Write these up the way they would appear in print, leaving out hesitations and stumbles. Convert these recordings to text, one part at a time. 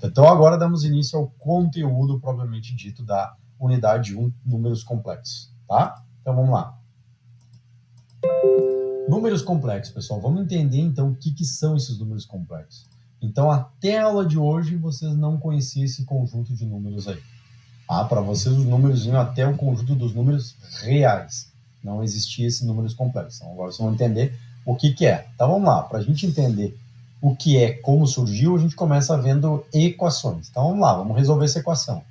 Então, agora damos início ao conteúdo propriamente dito da unidade 1, números complexos, tá? Então, vamos lá. Números complexos, pessoal. Vamos entender, então, o que são esses números complexos. Então, até a aula de hoje, vocês não conheciam esse conjunto de números aí. Para vocês, os números iam até o conjunto dos números reais. Não existia esses números complexos. Então, agora vocês vão entender o que é. Então, vamos lá. Para a gente entender o que é, como surgiu, a gente começa vendo equações. Então, vamos lá. Vamos resolver essa equação.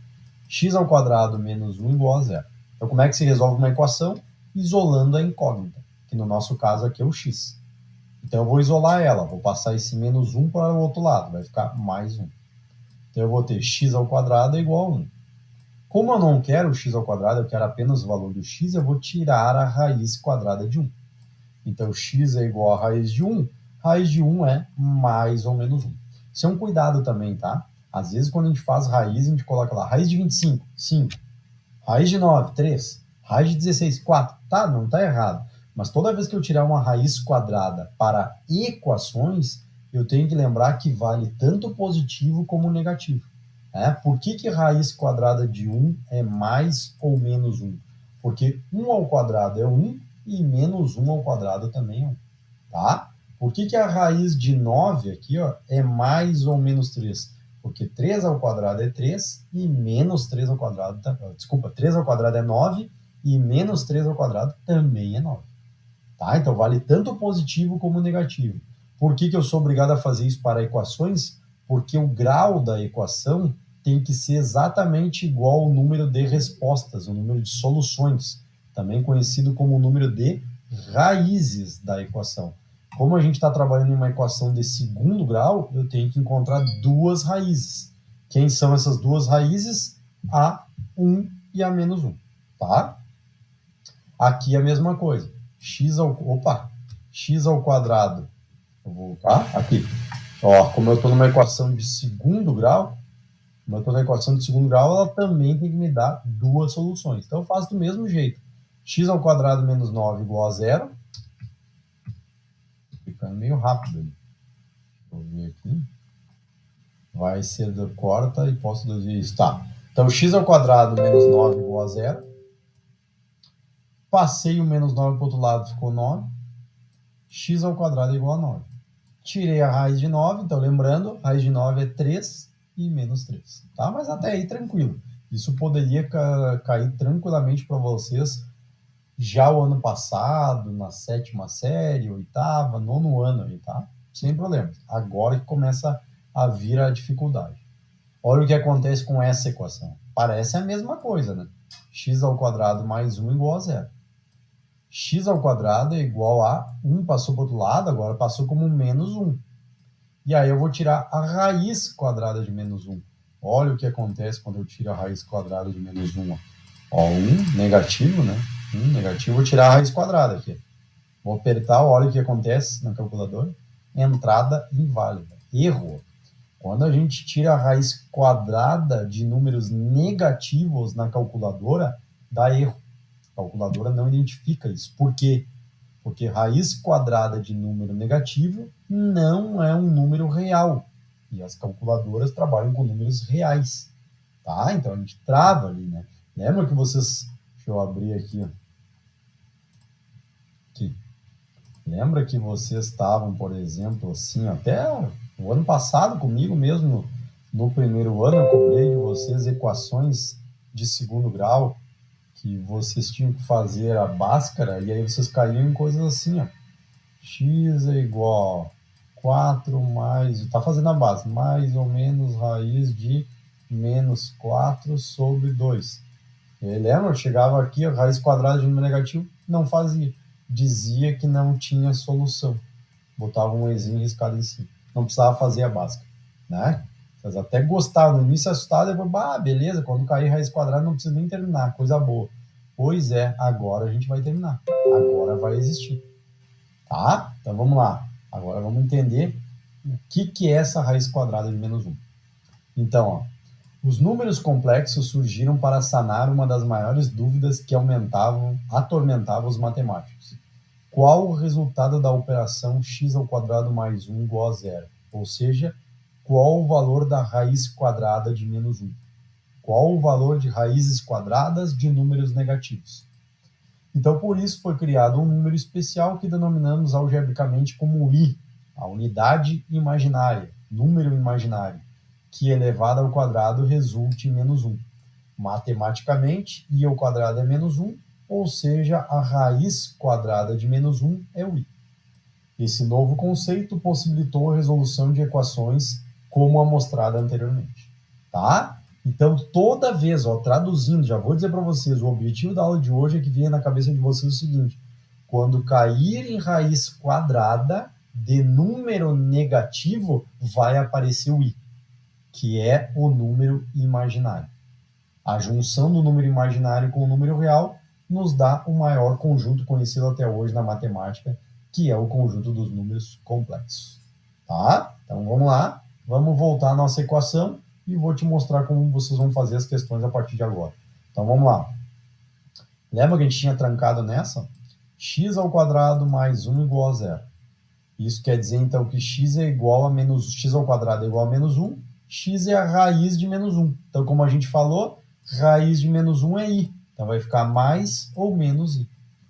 X² menos 1 igual a zero. Então, como é que se resolve uma equação? Isolando a incógnita, que no nosso caso aqui é o x. Então, eu vou isolar ela. Vou passar esse menos 1 para o outro lado. Vai ficar mais 1. Então, eu vou ter x² igual a 1. Como eu não quero o x², eu quero apenas o valor do x, eu vou tirar a raiz quadrada de 1. Então, x é igual a raiz de 1. Raiz de 1 é mais ou menos 1. Isso é um cuidado também, tá? Às vezes, quando a gente faz raiz, a gente coloca lá raiz de 25, 5. Raiz de 9, 3. Raiz de 16, 4. Tá, não tá errado. Mas toda vez que eu tirar uma raiz quadrada para equações, eu tenho que lembrar que vale tanto positivo como negativo. Por que raiz quadrada de 1 é mais ou menos 1? Porque 1 ao quadrado é 1 e menos 1 ao quadrado também é 1. Tá? Por que a raiz de 9 aqui é mais ou menos 3? Porque 3 ao quadrado é 3 e menos 3 ao quadrado... Desculpa, 3 ao quadrado é 9 e menos 3 ao quadrado também é 9. Tá? Então, vale tanto positivo como negativo. Por que eu sou obrigado a fazer isso para equações? Porque o grau da equação tem que ser exatamente igual ao número de respostas, o número de soluções, também conhecido como o número de raízes da equação. Como a gente está trabalhando em uma equação de segundo grau, eu tenho que encontrar duas raízes. Quem são essas duas raízes? A 1 e a menos 1. Tá? Aqui é a mesma coisa. X ao quadrado. Eu vou voltar aqui. Como eu estou numa equação de segundo grau, ela também tem que me dar duas soluções. Então, eu faço do mesmo jeito. X² menos 9 igual a zero. Ficando meio rápido ali. Vou ver aqui. Vai ser do corta e posso deduzir isso. Tá. Então, x² menos 9 igual a zero. Passei o menos 9 para o outro lado, ficou 9. X² é igual a 9. Tirei a raiz de 9, então lembrando, raiz de 9 é 3 e menos 3. Tá? Mas até aí tranquilo. Isso poderia cair tranquilamente para vocês já o ano passado, na 7ª série, 8ª, 9º ano aí, tá? Sem problemas. Agora que começa a vir a dificuldade. Olha o que acontece com essa equação. Parece a mesma coisa, né? X² mais 1 igual a zero. X² é igual a 1, passou para o outro lado, agora passou como menos 1. E aí eu vou tirar a raiz quadrada de menos 1. Olha o que acontece quando eu tiro a raiz quadrada de menos 1. 1, negativo, né? 1, negativo, vou tirar a raiz quadrada aqui. Vou apertar, olha o que acontece na calculadora. Entrada inválida. Erro. Quando a gente tira a raiz quadrada de números negativos na calculadora, dá erro. A calculadora não identifica isso. Por quê? Porque raiz quadrada de número negativo não é um número real. E as calculadoras trabalham com números reais. Tá? Então a gente trava ali, né? Lembra que vocês... Deixa eu abrir aqui. Lembra que vocês estavam, por exemplo, assim, até o ano passado comigo mesmo, no primeiro ano, eu cobrei de vocês equações de segundo grau, que vocês tinham que fazer a Bhaskara, e aí vocês caíam em coisas assim, ó. X é igual a 4 mais... Tá fazendo a base. Mais ou menos raiz de menos 4 sobre 2. Lembra? Eu chegava aqui, a raiz quadrada de número negativo, não fazia. Dizia que não tinha solução. Botava um ezinho riscado em cima. Não precisava fazer a básica, né? Vocês até gostavam, no início assustado, depois, beleza, quando cair raiz quadrada não precisa nem terminar, coisa boa. Pois é, agora a gente vai terminar. Agora vai existir. Tá? Então vamos lá. Agora vamos entender o que é essa raiz quadrada de menos 1. Então, os números complexos surgiram para sanar uma das maiores dúvidas que atormentavam os matemáticos. Qual o resultado da operação x² mais 1 igual a zero? Ou seja, qual o valor da raiz quadrada de menos 1? Qual o valor de raízes quadradas de números negativos? Então, por isso foi criado um número especial que denominamos algebricamente como I, a unidade imaginária, número imaginário, que elevado ao quadrado resulte em menos 1. Matematicamente, I ao quadrado é menos 1, ou seja, a raiz quadrada de menos 1 é o I. Esse novo conceito possibilitou a resolução de equações como a mostrada anteriormente. Tá? Então, toda vez, traduzindo, já vou dizer para vocês, o objetivo da aula de hoje é que venha na cabeça de vocês o seguinte: quando cair em raiz quadrada de número negativo, vai aparecer o I, que é o número imaginário. A junção do número imaginário com o número real nos dá o maior conjunto conhecido até hoje na matemática, que é o conjunto dos números complexos. Tá? Então, vamos lá. Vamos voltar à nossa equação e vou te mostrar como vocês vão fazer as questões a partir de agora. Então, vamos lá. Lembra que a gente tinha trancado nessa? X ao quadrado mais 1 igual a 0. Isso quer dizer, então, que x é igual a menos... x ao quadrado é igual a menos 1. X é a raiz de menos 1. Então, como a gente falou, raiz de menos 1 é i. Então, vai ficar mais ou menos i.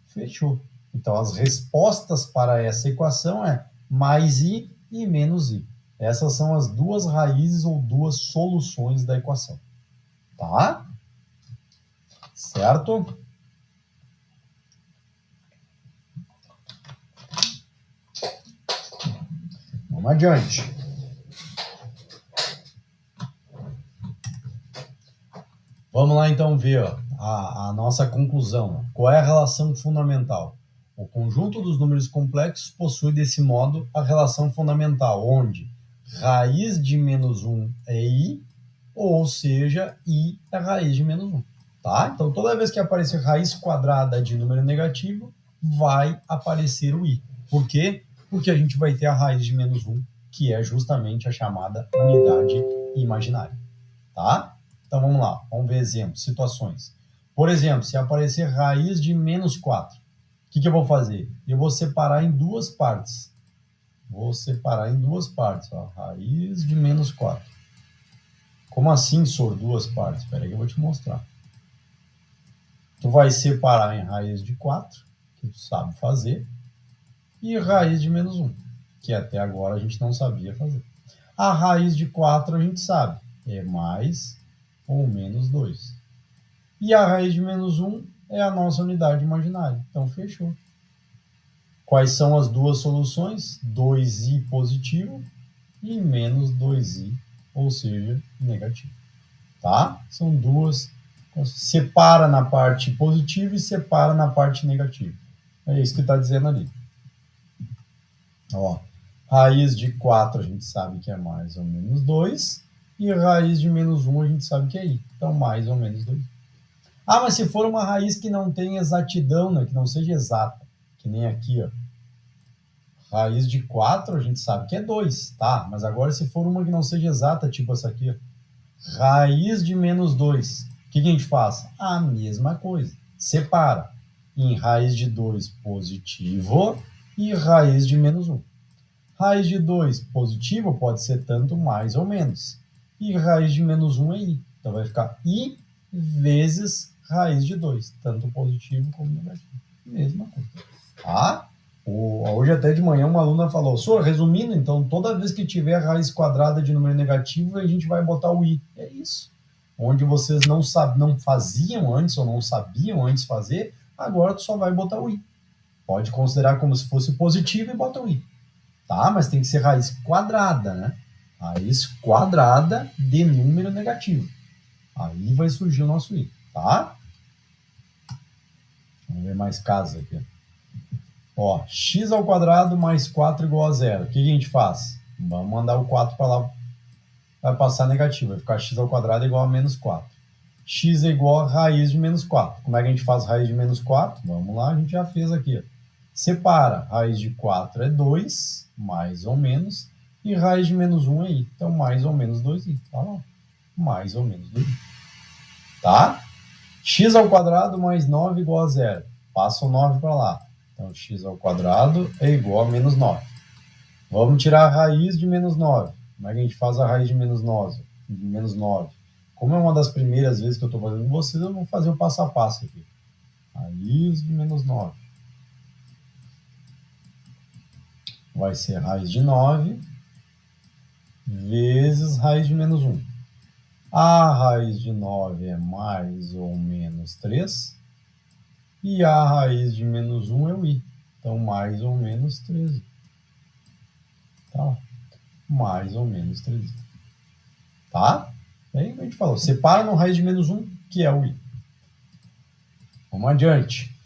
Fechou. Então, as respostas para essa equação é mais i e menos i. Essas são as duas raízes ou duas soluções da equação. Tá? Certo? Vamos adiante. Vamos lá, então, ver a nossa conclusão. Qual é a relação fundamental? O conjunto dos números complexos possui, desse modo, a relação fundamental, onde raiz de menos 1 é i, ou seja, i é raiz de menos 1. Tá? Então, toda vez que aparecer raiz quadrada de número negativo, vai aparecer o i. Por quê? Porque a gente vai ter a raiz de menos 1, que é justamente a chamada unidade imaginária. Tá? Então, vamos lá. Vamos ver exemplos, situações. Por exemplo, se aparecer raiz de menos 4, o que eu vou fazer? Eu vou separar em duas partes. Ó. Raiz de menos 4. Como assim, Sor, duas partes? Espera aí que eu vou te mostrar. Tu vai separar em raiz de 4, que tu sabe fazer, e raiz de menos 1, que até agora a gente não sabia fazer. A raiz de 4 a gente sabe, é mais ou menos 2. E a raiz de menos 1 é a nossa unidade imaginária. Então, fechou. Quais são as duas soluções? 2i positivo e menos 2i, ou seja, negativo. Tá? São duas. Separa na parte positiva e separa na parte negativa. É isso que está dizendo ali. Ó, raiz de 4 a gente sabe que é mais ou menos 2. E raiz de menos 1 a gente sabe que é i. Então, mais ou menos 2. Ah, mas se for uma raiz que não tem exatidão, né, que não seja exata, que nem aqui, ó. Raiz de 4 a gente sabe que é 2, tá? Mas agora se for uma que não seja exata, tipo essa aqui, ó. Raiz de menos 2. O que a gente faz? A mesma coisa. Separa em raiz de 2 positivo e raiz de menos 1. Raiz de 2 positivo pode ser tanto mais ou menos. E raiz de menos 1 é i. Então vai ficar i vezes raiz de 2, tanto positivo como negativo. Mesma coisa. Tá? Hoje até de manhã uma aluna falou, Sor, resumindo, então, toda vez que tiver raiz quadrada de número negativo, a gente vai botar o i. É isso. Onde vocês não faziam antes ou não sabiam antes fazer, agora tu só vai botar o i. Pode considerar como se fosse positivo e bota o i. Tá? Mas tem que ser raiz quadrada, né? Raiz quadrada de número negativo. Aí vai surgir o nosso i, tá? Vamos ver mais casos aqui. Ó, x ao quadrado mais 4 igual a 0. O que a gente faz? Vamos mandar o 4 para lá. Vai passar negativo. Vai ficar x ao quadrado igual a menos 4. X é igual a raiz de menos 4. Como é que a gente faz raiz de menos 4? Vamos lá, a gente já fez aqui. Ó. Separa. Raiz de 4 é 2, mais ou menos. E raiz de menos 1 é i. Então, mais ou menos 2i. Tá lá. Mais ou menos 2i. Tá? X ao quadrado mais 9 igual a 0. Passa o 9 para lá. Então, x ao quadrado é igual a menos 9. Vamos tirar a raiz de menos 9. Como é que a gente faz a raiz de menos 9? Como é uma das primeiras vezes que eu estou fazendo com vocês, eu vou fazer o passo a passo aqui. Raiz de menos 9. Vai ser raiz de 9 vezes raiz de menos 1. A raiz de 9 é mais ou menos 3. E a raiz de menos 1 é o i. Então, mais ou menos 13. Tá? Mais ou menos 13. Tá? Aí a gente falou, separa no raiz de menos 1, que é o i. Vamos adiante.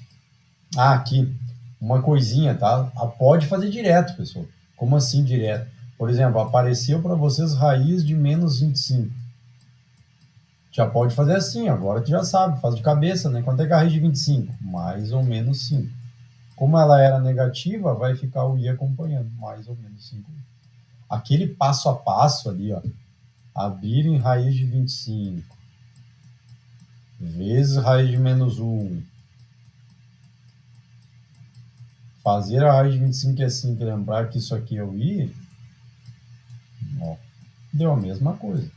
Aqui, uma coisinha, tá? Pode fazer direto, pessoal. Como assim direto? Por exemplo, apareceu para vocês raiz de menos 25. Já pode fazer assim, agora tu já sabe, faz de cabeça, né? Quanto é que é a raiz de 25? Mais ou menos 5. Como ela era negativa, vai ficar o i acompanhando, mais ou menos 5. Aquele passo a passo ali, ó. Abrir em raiz de 25 vezes raiz de menos 1. Fazer a raiz de 25 é 5, lembrar que isso aqui é o i, ó, deu a mesma coisa.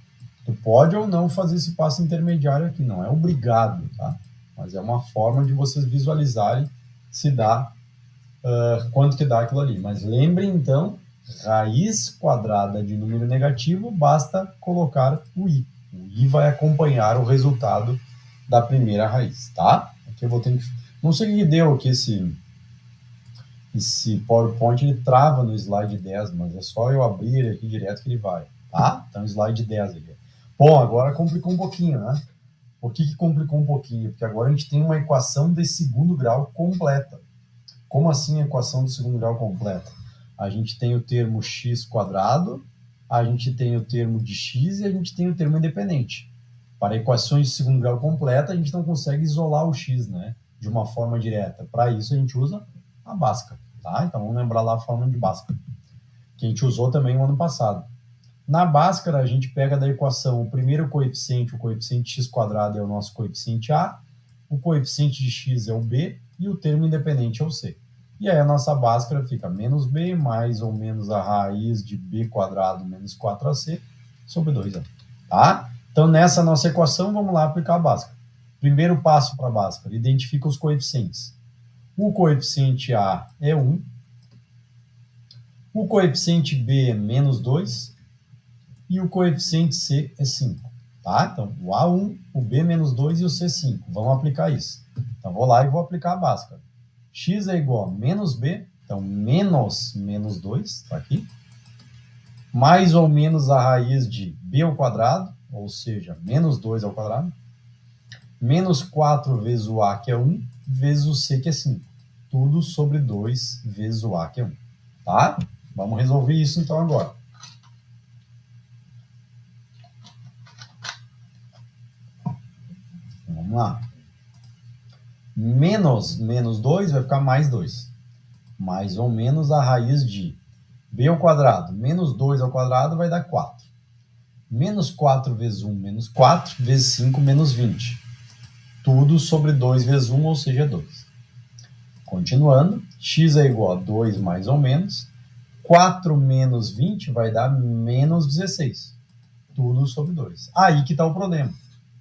Tu pode ou não fazer esse passo intermediário aqui, não é obrigado, tá? Mas é uma forma de vocês visualizarem se dá, quanto que dá aquilo ali. Mas lembrem, então, raiz quadrada de número negativo, basta colocar o i. O i vai acompanhar o resultado da primeira raiz, tá? Aqui eu vou ter que... Não sei o que deu aqui esse PowerPoint, ele trava no slide 10, mas é só eu abrir ele aqui direto que ele vai, tá? Então, slide 10 aqui. Bom, agora complicou um pouquinho, né? Por que complicou um pouquinho? Porque agora a gente tem uma equação de segundo grau completa. Como assim a equação de segundo grau completa? A gente tem o termo x quadrado, a gente tem o termo de x e a gente tem o termo independente. Para equações de segundo grau completa, a gente não consegue isolar o x, né? De uma forma direta. Para isso, a gente usa a Bhaskara, tá? Então, vamos lembrar lá a fórmula de Bhaskara, que a gente usou também no ano passado. Na Bhaskara, a gente pega da equação o primeiro coeficiente, o coeficiente x quadrado é o nosso coeficiente a, o coeficiente de x é o b e o termo independente é o c. E aí a nossa Bhaskara fica menos b mais ou menos a raiz de b quadrado menos 4ac sobre 2a. Tá? Então, nessa nossa equação, vamos lá aplicar a Bhaskara. Primeiro passo para a Bhaskara, identifica os coeficientes. O coeficiente a é 1, o coeficiente b é menos 2, e o coeficiente C é 5, tá? Então, o A1, o B menos 2 e o C5. Vamos aplicar isso. Então, vou lá e vou aplicar a Bhaskara. X é igual a menos B, então, menos 2, tá aqui. Mais ou menos a raiz de B ao quadrado, ou seja, menos 2 ao quadrado. Menos 4 vezes o A, que é 1, vezes o C, que é 5. Tudo sobre 2 vezes o A, que é 1, tá? Vamos resolver isso, então, agora. Vamos lá. Menos 2 vai ficar mais 2. Mais ou menos a raiz de b ao quadrado. Menos 2 ao quadrado vai dar 4. Menos 4 vezes 1, menos 4, vezes 5, menos 20. Tudo sobre 2 vezes 1, ou seja, 2. Continuando, x é igual a 2 mais ou menos. 4 menos 20 vai dar menos 16. Tudo sobre 2. Aí que está o problema.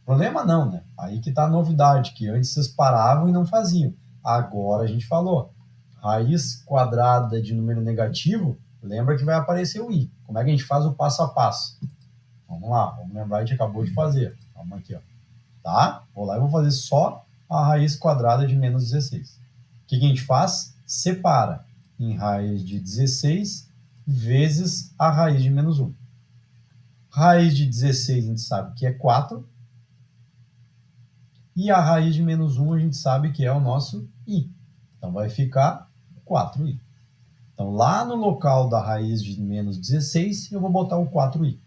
Problema não, né? Aí que tá a novidade, que antes vocês paravam e não faziam. Agora a gente falou. Raiz quadrada de número negativo, lembra que vai aparecer o i. Como é que a gente faz o passo a passo? Vamos lá, vamos lembrar, a gente acabou de fazer. Vamos aqui, ó. Tá? Vou lá e vou fazer só a raiz quadrada de menos 16. O que a gente faz? Separa em raiz de 16 vezes a raiz de menos 1. Raiz de 16 a gente sabe que é 4. E a raiz de menos 1 a gente sabe que é o nosso i. Então, vai ficar 4i. Então, lá no local da raiz de menos 16, eu vou botar o 4i.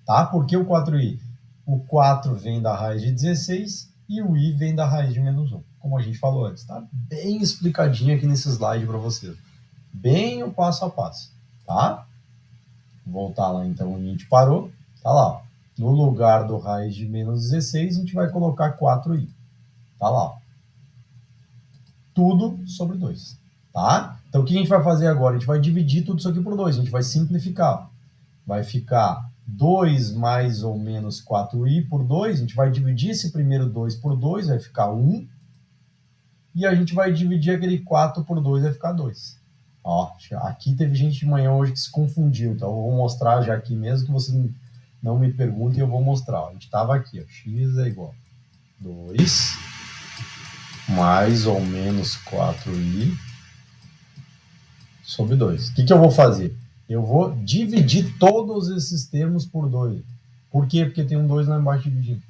Tá? Por que o 4i? O 4 vem da raiz de 16 e o i vem da raiz de menos 1. Como a gente falou antes. Tá bem explicadinho aqui nesse slide para vocês. Bem o passo a passo. Tá? Vou voltar lá então onde a gente parou. Tá lá, ó. No lugar do raiz de menos 16, a gente vai colocar 4i. Tá lá, ó. Tudo sobre 2. Tá? Então, o que a gente vai fazer agora? A gente vai dividir tudo isso aqui por 2. A gente vai simplificar. vai ficar 2 mais ou menos 4i por 2. A gente vai dividir esse primeiro 2 por 2, vai ficar 1. E a gente vai dividir aquele 4 por 2, vai ficar 2. Ó, aqui teve gente de manhã hoje que se confundiu, então eu vou mostrar já aqui mesmo, que vocês não me perguntem, eu vou mostrar. Ó, a gente estava aqui, ó, x é igual a 2 mais ou menos 4i sobre 2. O que eu vou fazer? Eu vou dividir todos esses termos por 2. Por quê? Porque tem um 2 lá embaixo dividindo.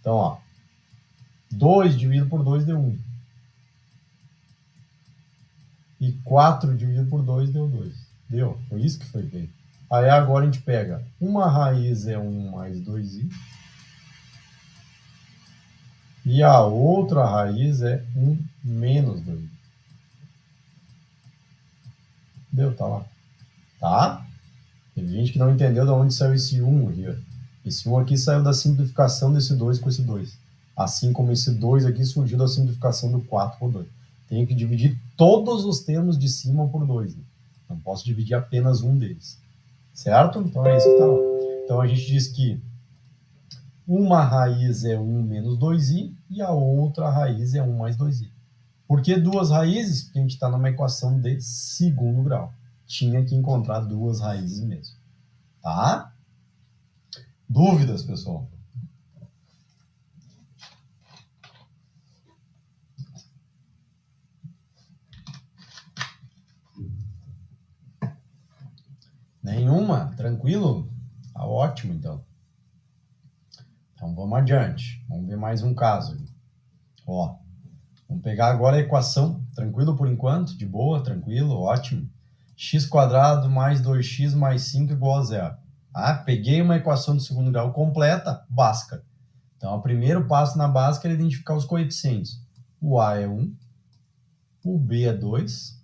Então, ó, 2 dividido por 2 deu 1. E 4 dividido por 2 deu 2. Deu? Foi isso que foi feito. Aí agora a gente pega uma raiz é 1 mais 2i. E a outra raiz é 1 menos 2i. Deu? Tá lá. Tá? Tem gente que não entendeu de onde saiu esse 1 aqui. Ó. Esse 1 aqui saiu da simplificação desse 2 com esse 2. Assim como esse 2 aqui surgiu da simplificação do 4 por 2. Tenho que dividir todos os termos de cima por 2. Né? Não posso dividir apenas um deles. Certo? Então é isso que está lá. Então a gente diz que uma raiz é 1 menos 2i e a outra raiz é 1 mais 2i. Por que duas raízes? Porque a gente está numa equação de segundo grau. Tinha que encontrar duas raízes mesmo. Tá? Dúvidas, pessoal? Nenhuma? Tranquilo? Tá ótimo, então. Então, vamos adiante. Vamos ver mais um caso. Ó, vamos pegar agora a equação. Tranquilo por enquanto? De boa? Tranquilo? Ótimo. X² mais 2x mais 5 igual a 0. Ah, peguei uma equação do segundo grau completa, básica. Então, o primeiro passo na básica é identificar os coeficientes. O A é 1, o B é 2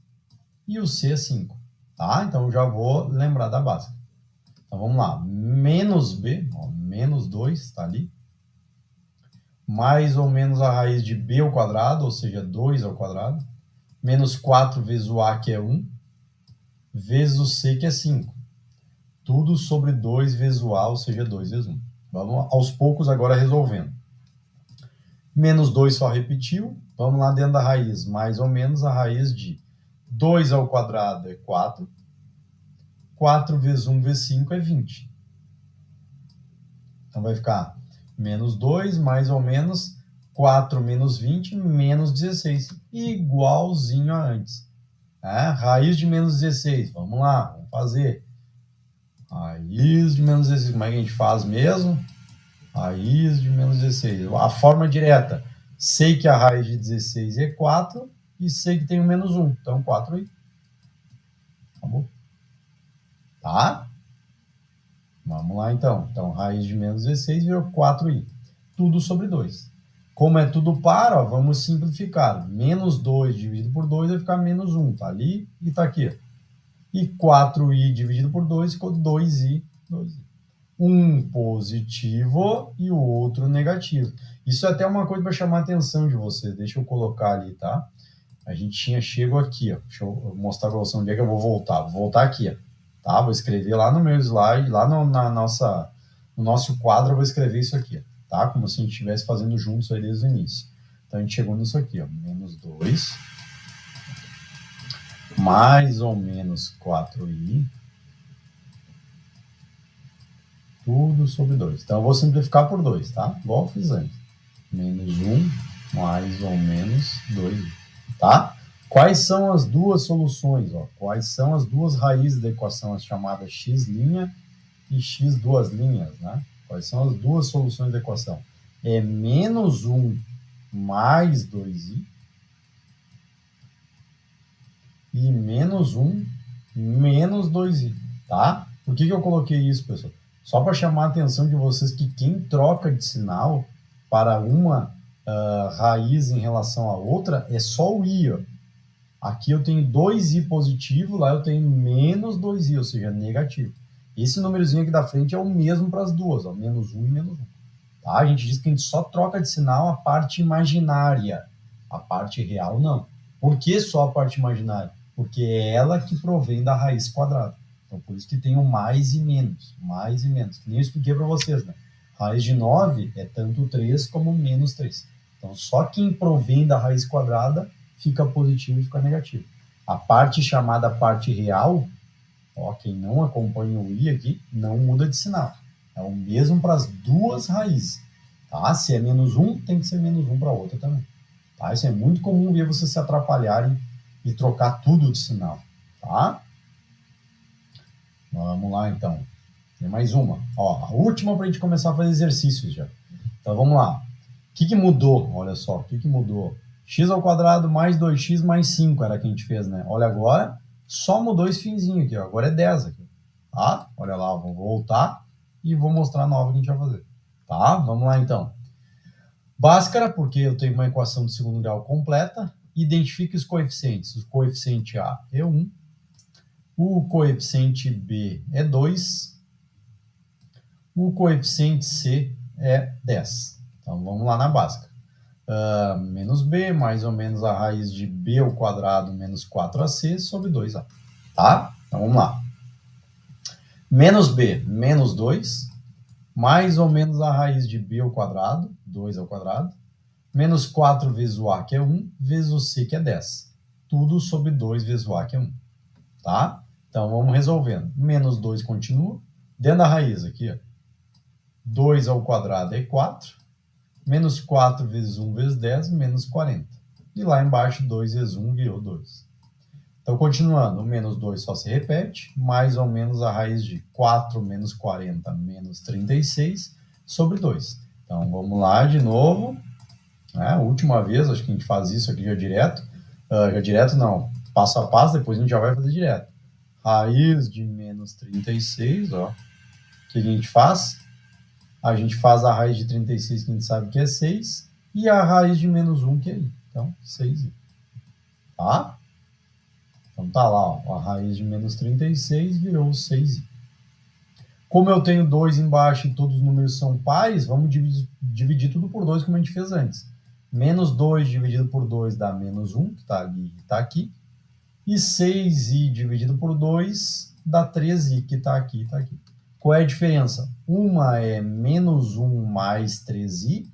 e o C é 5. Tá? Então, já vou lembrar da básica. Então, vamos lá. Menos B, ó, menos 2, está ali. Mais ou menos a raiz de B ao quadrado, ou seja, 2 ao quadrado. Menos 4 vezes o A, que é 1. Vezes o C, que é 5. Tudo sobre 2 vezes o A, ou seja, 2 vezes 1. Vamos aos poucos agora resolvendo. Menos 2 só repetiu. Vamos lá dentro da raiz. Mais ou menos a raiz de 2 ao quadrado é 4. 4 vezes 1 vezes 5 é 20. Então vai ficar menos 2 mais ou menos 4 menos 20 menos 16. Igualzinho a antes. Raiz de menos 16. Vamos lá, vamos fazer. Raiz de menos 16. Como é que a gente faz mesmo? Raiz de menos 16. A forma direta. Sei que a raiz de 16 é 4 e sei que tem o menos 1. Então, 4i. Acabou. Tá? Vamos lá, então. Então, raiz de menos 16 virou 4i. Tudo sobre 2. Como é tudo par, ó, vamos simplificar. Menos 2 dividido por 2 vai ficar menos 1. Tá ali e tá aqui. E 4i dividido por 2 ficou 2i. 2i. Um positivo e o outro negativo. Isso é até uma coisa para chamar a atenção de vocês. Deixa eu colocar ali, tá? A gente chego aqui, ó. Deixa eu mostrar para vocês onde é que eu vou voltar. Vou voltar aqui, ó. Tá? Vou escrever lá no meu slide, lá no nosso quadro, eu vou escrever isso aqui, ó. Tá? Como se a gente estivesse fazendo juntos aí desde o início. Então, a gente chegou nisso aqui, ó. Menos 2. Mais ou menos 4i. Tudo sobre 2. Então, eu vou simplificar por 2, tá? Igual eu fiz antes. Menos 1 mais ou menos 2i. Tá? Quais são as duas soluções? Ó? Quais são as duas raízes da equação, as chamadas x' e x duas linhas, né? Quais são as duas soluções da equação? É menos 1 mais 2i e menos 1 menos 2i, tá? Por que eu coloquei isso, pessoal? Só para chamar a atenção de vocês que quem troca de sinal para uma raiz em relação à outra é só o i, ó. Aqui eu tenho 2i positivo, lá eu tenho menos 2i, ou seja, negativo. Esse númerozinho aqui da frente é o mesmo para as duas, ó, menos 1 e menos 1. Tá? A gente diz que a gente só troca de sinal a parte imaginária, a parte real não. Por que só a parte imaginária? Porque é ela que provém da raiz quadrada. Então, por isso que tem o mais e menos. Mais e menos. Que nem eu expliquei para vocês, né? Raiz de 9 é tanto 3 como menos 3. Então, só quem provém da raiz quadrada fica positivo e fica negativo. A parte chamada parte real, ó, quem não acompanha o i aqui, não muda de sinal. É o mesmo para as duas raízes. Tá? Se é menos 1, tem que ser menos 1 para a outra também. Tá? Isso é muito comum ver vocês se atrapalharem e trocar tudo de sinal. Tá? Vamos lá, então. Tem mais uma. Ó, a última para a gente começar a fazer exercícios já. Então, vamos lá. O que mudou? Olha só, o que mudou? X ao quadrado mais 2x mais 5 era que a gente fez, né? Olha agora, só mudou esse finzinho aqui, ó. Agora é 10 aqui. Tá? Olha lá, vou voltar e vou mostrar a nova que a gente vai fazer. Tá? Vamos lá, então. Bhaskara, porque eu tenho uma equação de segundo grau completa. Identifique os coeficientes. O coeficiente A é 1. O coeficiente B é 2. O coeficiente C é 10. Então, vamos lá na Bhaskara. Menos B, mais ou menos a raiz de B ao quadrado menos 4AC sobre 2A. Tá? Então, vamos lá. Menos B, menos 2, mais ou menos a raiz de B ao quadrado, 2 ao quadrado, menos 4 vezes o A, que é 1, vezes o C, que é 10. Tudo sobre 2 vezes o A, que é 1. Tá? Então, vamos resolvendo. Menos 2 continua. Dentro da raiz aqui, ó, 2 ao quadrado é 4. Menos 4 vezes 1 vezes 10, menos 40. E lá embaixo, 2 vezes 1 virou 2. Então, continuando, o menos 2 só se repete, mais ou menos a raiz de 4 menos 40 menos 36 sobre 2. Então, vamos lá de novo. Última vez, acho que a gente faz isso aqui já direto. Já direto não, passo a passo, depois a gente já vai fazer direto. Raiz de menos 36, ó. O que a gente faz? A gente faz a raiz de 36, que a gente sabe que é 6, e a raiz de menos 1, que é i. Então, 6i. Tá? Então, tá lá, ó, a raiz de menos 36 virou 6i. Como eu tenho 2 embaixo e todos os números são pares, vamos dividir tudo por 2, como a gente fez antes. Menos 2 dividido por 2 dá menos 1, que está ali e está aqui. E 6i dividido por 2 dá 3i, que está aqui e está aqui. Qual é a diferença? Uma é menos 1 mais 3i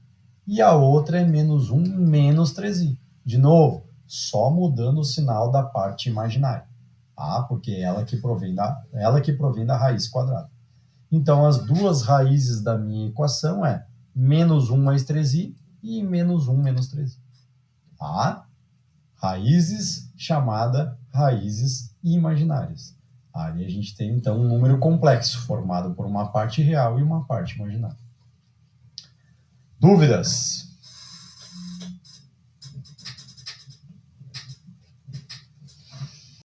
e a outra é menos 1 menos 3i. De novo, só mudando o sinal da parte imaginária. Tá? Porque é ela que provém da raiz quadrada. Então, as duas raízes da minha equação é menos 1 mais 3i e menos 1 menos 3i. Tá? Raízes chamada raízes imaginárias. Ali a gente tem, então, um número complexo, formado por uma parte real e uma parte imaginária. Dúvidas?